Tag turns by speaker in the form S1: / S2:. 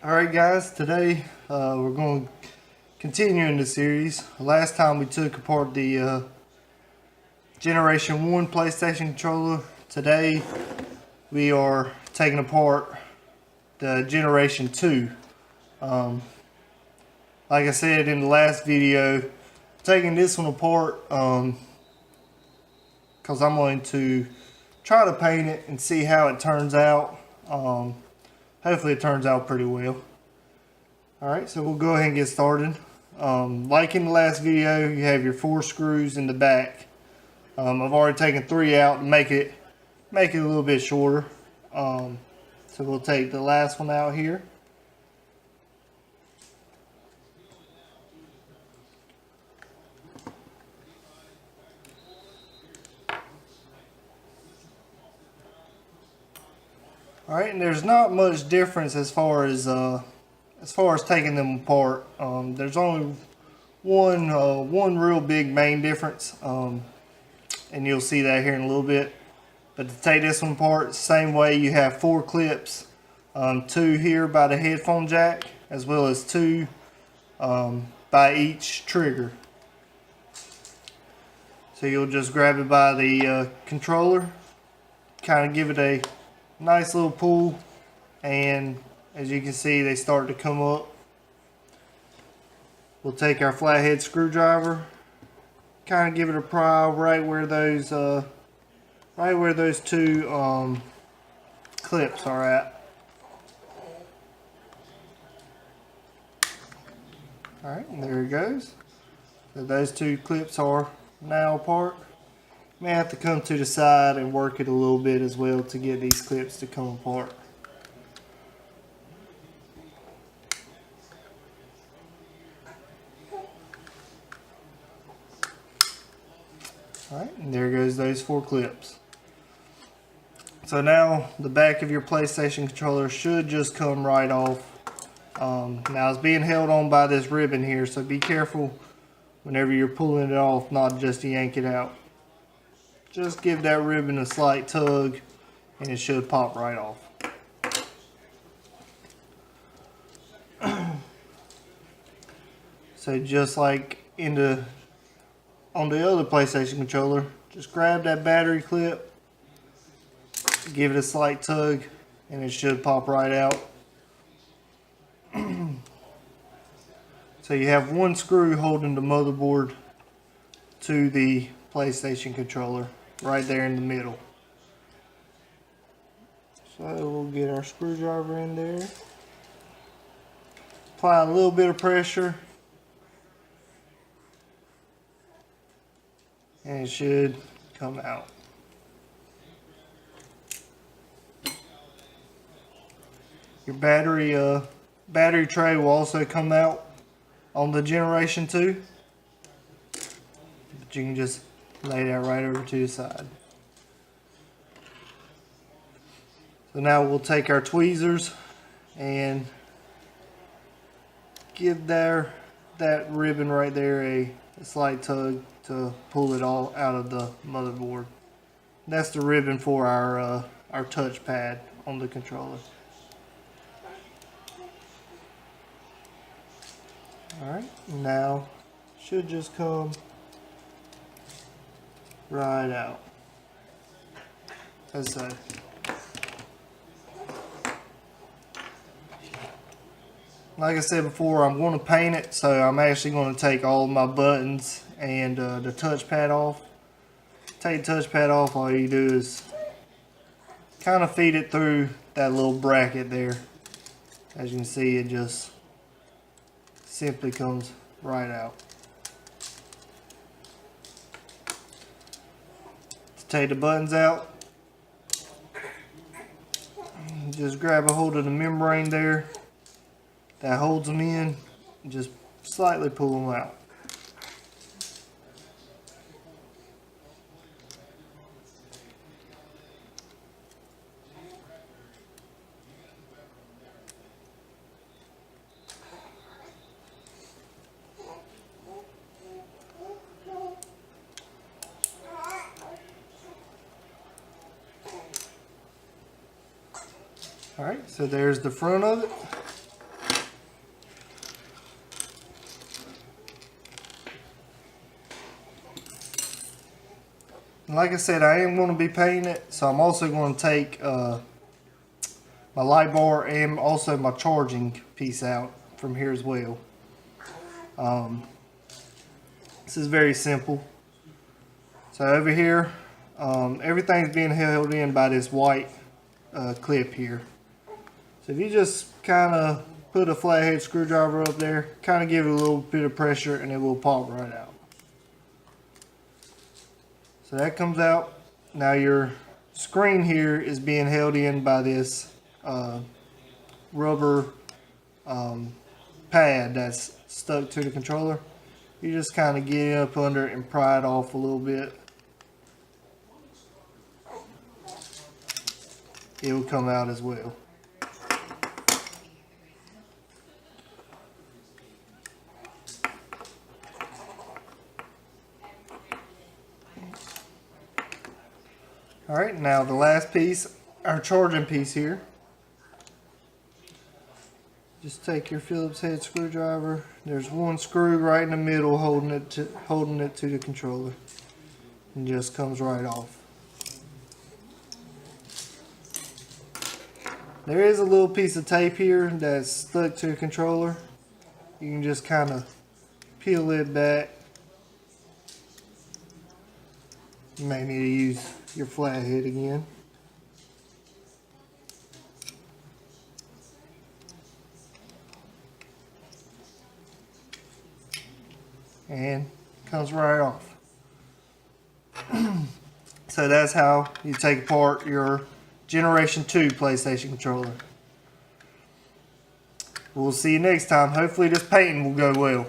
S1: Alright guys, today we're going to continue in the series. Last time we took apart the Generation 1 PlayStation controller. Today we are taking apart the Generation 2. Like I said in the last video, taking this one apart because I'm going to try to paint it and see how it turns out. Hopefully it turns out pretty well. Alright, so we'll go ahead and get started. Like in the last video, you have your 4 screws in the back. I've already taken 3 out and make it a little bit shorter. So we'll take the last one out here. Alright, and there's not much difference as far as taking them apart. There's only one real big main difference, and you'll see that here in a little bit. But to take this one apart, same way, you have 4 clips, 2 here by the headphone jack, as well as 2 by each trigger. So you'll just grab it by the controller, kind of give it a nice little pull, and as you can see, they start to come up. We'll take our flathead screwdriver, kind of give it a pry right where those 2 clips are at. Alright, and there it goes. So those 2 clips are now apart. May have to come to the side and work it a little bit as well to get these clips to come apart. Alright, and there goes those 4 clips. So now the back of your PlayStation controller should just come right off. Now it's being held on by this ribbon here, so be careful whenever you're pulling it off, not just to yank it out. Just give that ribbon a slight tug and it should pop right off. So just like on the other PlayStation controller, just grab that battery clip, give it a slight tug, and it should pop right out. So you have 1 screw holding the motherboard to the PlayStation controller right there in the middle. So we'll get our screwdriver in there, apply a little bit of pressure, and it should come out. Your battery tray will also come out on the Generation 2, but you can just lay that right over to the side. So now we'll take our tweezers and give that ribbon right there a slight tug to pull it all out of the motherboard. That's the ribbon for our touchpad on the controller. Alright, now should just come right out, as so. Like I said before, I'm going to paint it, so I'm actually going to take all of my buttons and the touchpad off. Take the touchpad off, all you do is kind of feed it through that little bracket there. As you can see, it just simply comes right out. To take the buttons out, just grab a hold of the membrane there that holds them in and just slightly pull them out. Alright, so there's the front of it. like I said, I am going to be painting it, so I'm also going to take my light bar and also my charging piece out from here as well. This is very simple. So over here, everything's being held in by this white clip here. So if you just kind of put a flathead screwdriver up there, kind of give it a little bit of pressure, and it will pop right out. So that comes out. Now your screen here is being held in by this rubber pad that's stuck to the controller. You just kind of get up under it and pry it off a little bit. It will come out as well. Alright, now the last piece, our charging piece here. Just take your Phillips head screwdriver. There's one screw right in the middle holding it to the controller. And just comes right off. There is a little piece of tape here that's stuck to the controller. You can just kind of peel it back. You may need to use your flathead again. And comes right off. So that's how you take apart your Generation 2 PlayStation controller. We'll see you next time. Hopefully this painting will go well.